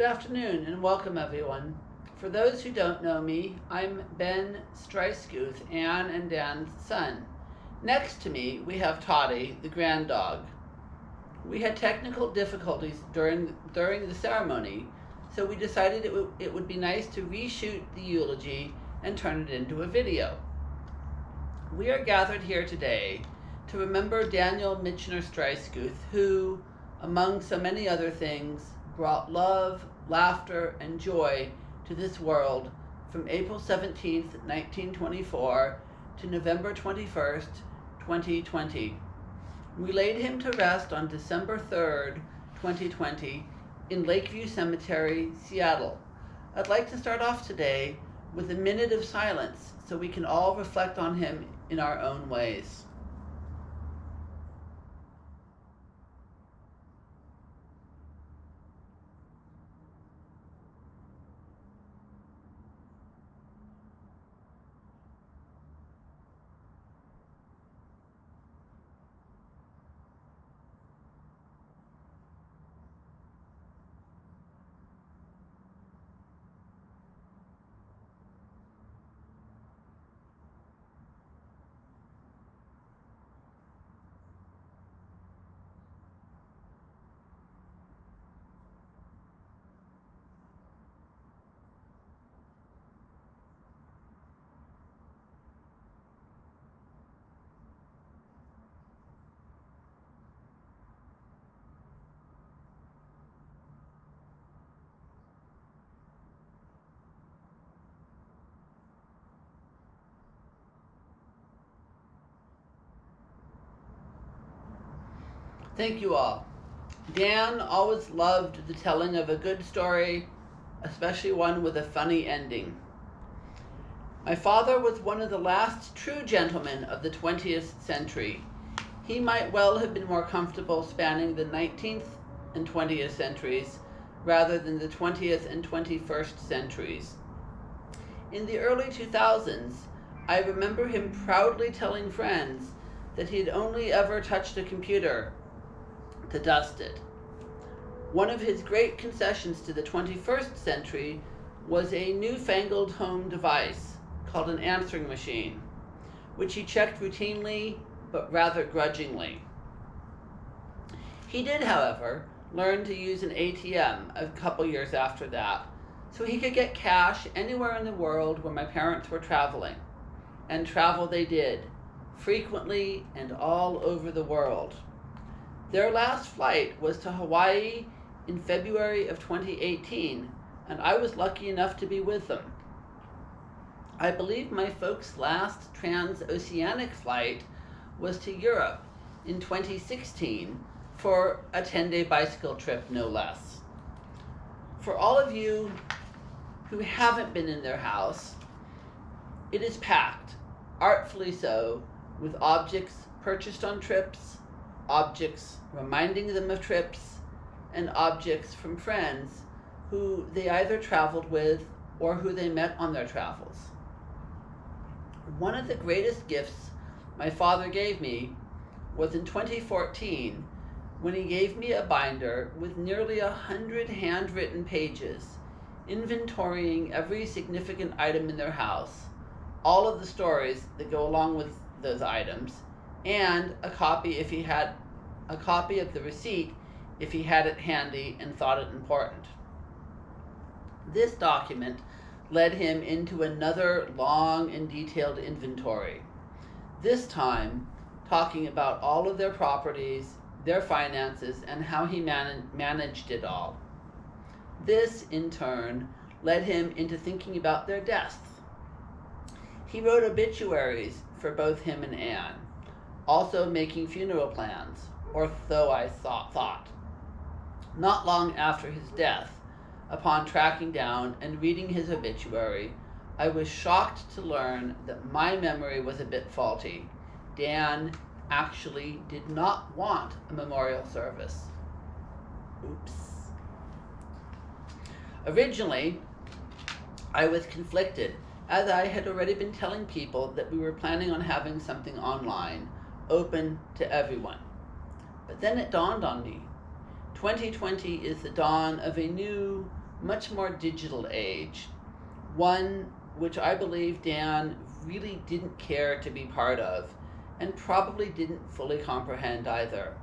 Good afternoon and welcome everyone. For those who don't know me, I'm Ben Streissguth, Anne and Dan's son. Next to me we have Toddy, the grand dog. We had technical difficulties during the ceremony, so we decided it would be nice to reshoot the eulogy and turn it into a video. We are gathered here today to remember Daniel Mitchner Streissguth, who, among so many other things, brought love, laughter, and joy to this world from April 17th, 1924 to November 21st, 2020. We laid him to rest on December 3rd, 2020 in Lakeview Cemetery, Seattle. I'd like to start off today with a minute of silence so we can all reflect on him in our own ways. Thank you all. Dan always loved the telling of a good story, especially one with a funny ending. My father was one of the last true gentlemen of the 20th century. He might well have been more comfortable spanning the 19th and 20th centuries rather than the 20th and 21st centuries. In the early 2000s, I remember him proudly telling friends that he had only ever touched a computer to dust it. One of his great concessions to the 21st century was a newfangled home device called an answering machine, which he checked routinely but rather grudgingly. He did, however, learn to use an ATM a couple years after that, so he could get cash anywhere in the world where my parents were traveling. And travel they did, frequently and all over the world. Their last flight was to Hawaii in February of 2018, and I was lucky enough to be with them. I believe my folks' last transoceanic flight was to Europe in 2016 for a 10-day bicycle trip, no less. For all of you who haven't been in their house, it is packed, artfully so, with objects purchased on trips, objects reminding them of trips, and objects from friends who they either traveled with or who they met on their travels. One of the greatest gifts my father gave me was in 2014 when he gave me a binder with nearly 100 handwritten pages inventorying every significant item in their house, all of the stories that go along with those items, and a copy of the receipt if he had it handy and thought it important. This document led him into another long and detailed inventory, this time talking about all of their properties, their finances, and how he managed it all. This, in turn, led him into thinking about their deaths. He wrote obituaries for both him and Anne, also making funeral plans, or so I thought. Not long after his death, upon tracking down and reading his obituary, I was shocked to learn that my memory was a bit faulty. Dan actually did not want a memorial service. Oops. Originally, I was conflicted, as I had already been telling people that we were planning on having something online, open to everyone. But then it dawned on me. 2020 is the dawn of a new, much more digital age, one which I believe Dan really didn't care to be part of, and probably didn't fully comprehend either.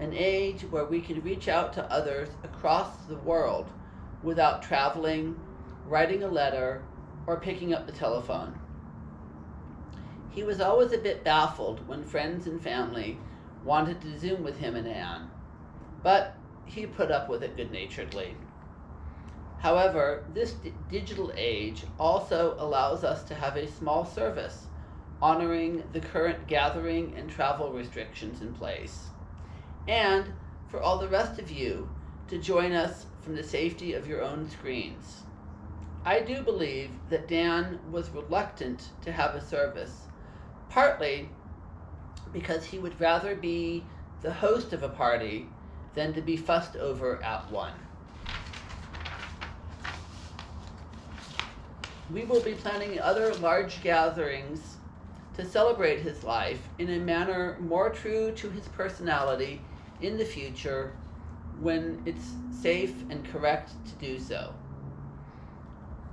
An age where we can reach out to others across the world without traveling, writing a letter, or picking up the telephone. He was always a bit baffled when friends and family wanted to Zoom with him and Anne, but he put up with it good-naturedly. However, this digital age also allows us to have a small service honoring the current gathering and travel restrictions in place, and for all the rest of you to join us from the safety of your own screens. I do believe that Dan was reluctant to have a service, partly because he would rather be the host of a party than to be fussed over at one. We will be planning other large gatherings to celebrate his life in a manner more true to his personality in the future when it's safe and correct to do so.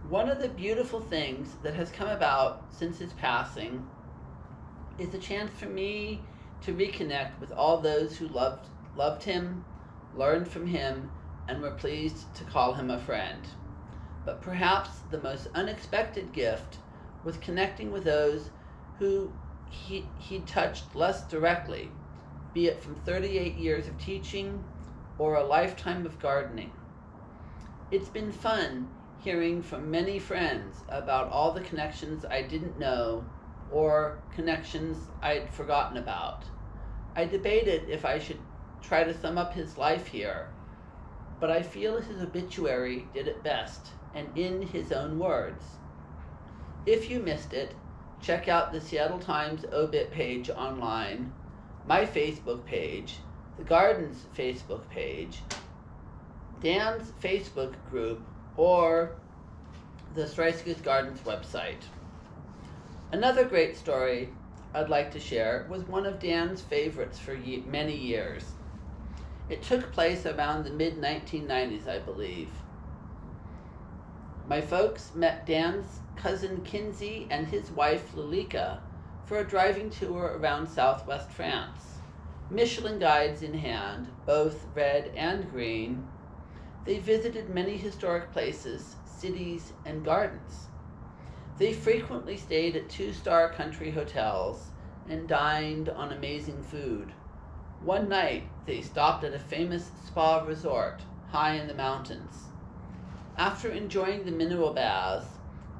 One of the beautiful things that has come about since his passing is a chance for me to reconnect with all those who loved him, learned from him, and were pleased to call him a friend. But perhaps the most unexpected gift was connecting with those who he touched less directly, be it from 38 years of teaching or a lifetime of gardening. It's been fun hearing from many friends about all the connections I didn't know or connections I'd forgotten about. I debated if I should try to sum up his life here, but I feel his obituary did it best, and in his own words. If you missed it, check out the Seattle Times obit page online, my Facebook page, the Garden's Facebook page, Dan's Facebook group, or the Streissguth Gardens website. Another great story I'd like to share was one of Dan's favorites for many years. It took place around the mid-1990s, I believe. My folks met Dan's cousin Kinsey and his wife Lilika for a driving tour around southwest France. Michelin guides in hand, both red and green, they visited many historic places, cities, and gardens. They frequently stayed at 2-star country hotels and dined on amazing food. One night, they stopped at a famous spa resort high in the mountains. After enjoying the mineral baths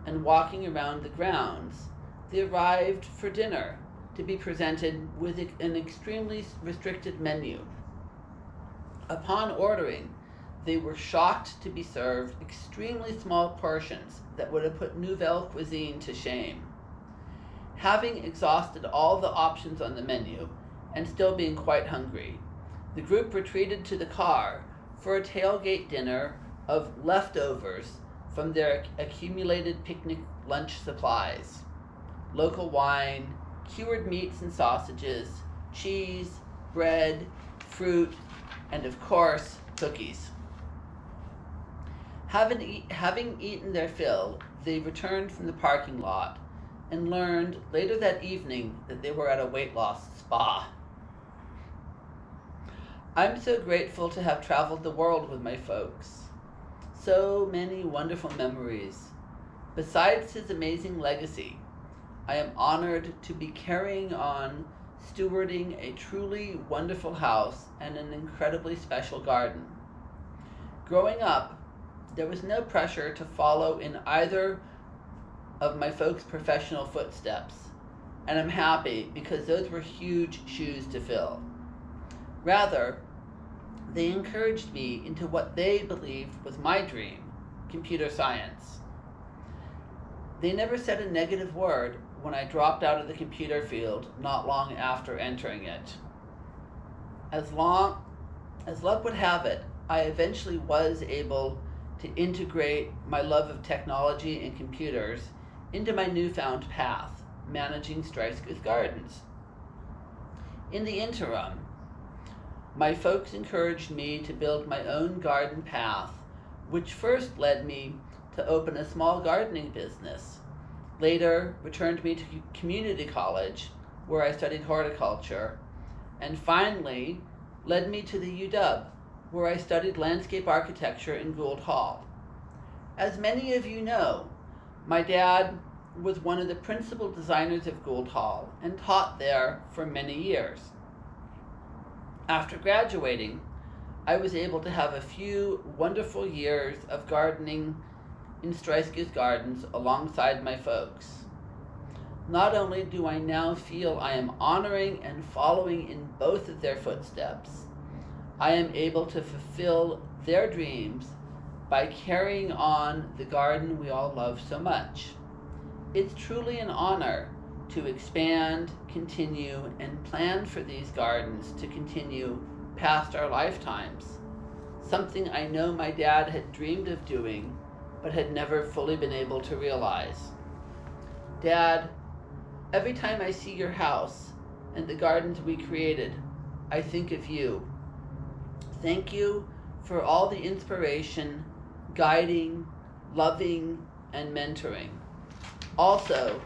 and walking around the grounds, they arrived for dinner to be presented with an extremely restricted menu. Upon ordering, they were shocked to be served extremely small portions that would have put Nouvelle cuisine to shame. Having exhausted all the options on the menu, and still being quite hungry, the group retreated to the car for a tailgate dinner of leftovers from their accumulated picnic lunch supplies. Local wine, cured meats and sausages, cheese, bread, fruit, and of course, cookies. Having eaten their fill, they returned from the parking lot and learned later that evening that they were at a weight loss spa. I'm so grateful to have traveled the world with my folks. So many wonderful memories. Besides his amazing legacy, I am honored to be carrying on stewarding a truly wonderful house and an incredibly special garden. Growing up, there was no pressure to follow in either of my folks' professional footsteps, and I'm happy because those were huge shoes to fill. Rather, they encouraged me into what they believed was my dream, computer science. They never said a negative word when I dropped out of the computer field not long after entering it. As luck would have it, I eventually was able to integrate my love of technology and computers into my newfound path, managing Streissguth Gardens. In the interim, my folks encouraged me to build my own garden path which first led me to open a small gardening business, later returned me to community college, where I studied horticulture, and finally led me to the UW, where I studied landscape architecture in Gould Hall. As many of you know, my dad was one of the principal designers of Gould Hall and taught there for many years. After graduating, I was able to have a few wonderful years of gardening in Streissguth Gardens alongside my folks. Not only do I now feel I am honoring and following in both of their footsteps, I am able to fulfill their dreams by carrying on the garden we all love so much. It's truly an honor to expand, continue, and plan for these gardens to continue past our lifetimes, something I know my dad had dreamed of doing, but had never fully been able to realize. Dad, every time I see your house and the gardens we created, I think of you. Thank you for all the inspiration, guiding, loving, and mentoring. Also,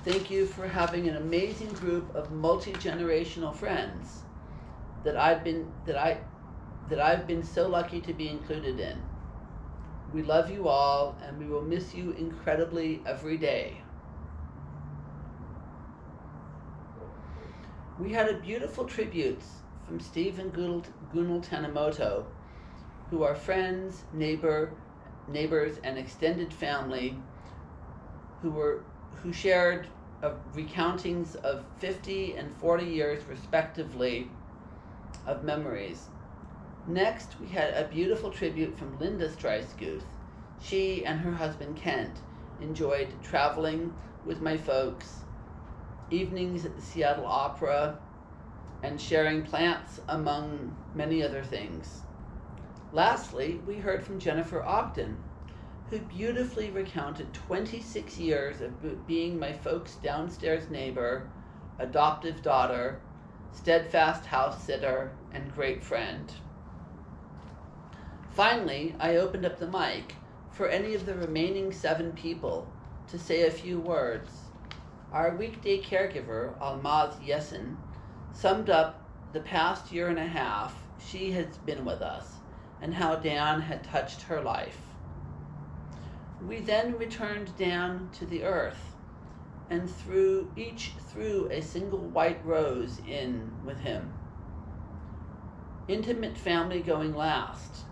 thank you for having an amazing group of multi-generational friends that I've been so lucky to be included in. We love you all, and we will miss you incredibly every day. We had a beautiful tributes from Steve and Gunal Tanimoto, who are friends, neighbors, and extended family, who shared recountings of 50 and 40 years respectively of memories. Next, we had a beautiful tribute from Linda Streissguth. She and her husband Kent enjoyed traveling with my folks, evenings at the Seattle Opera, and sharing plants among many other things. Lastly, we heard from Jennifer Ogden, who beautifully recounted 26 years of being my folks' downstairs neighbor, adoptive daughter, steadfast house sitter, and great friend. Finally, I opened up the mic for any of the remaining 7 people to say a few words. Our weekday caregiver, Almaz Yesin, summed up the past year and a half she has been with us and how Dan had touched her life. We then returned down to the earth and threw a single white rose in with him. Intimate family going last.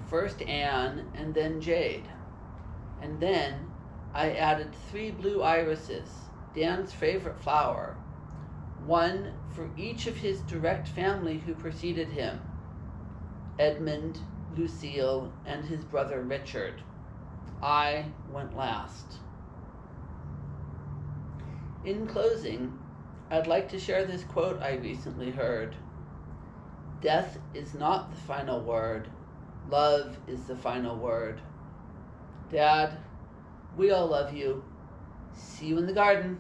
First Anne and then Jade. And then I added 3 blue irises, Dan's favorite flower, one for each of his direct family who preceded him, Edmund, Lucille, and his brother Richard. I went last. In closing, I'd like to share this quote I recently heard. Death is not the final word. Love is the final word. Dad, we all love you. See you in the garden.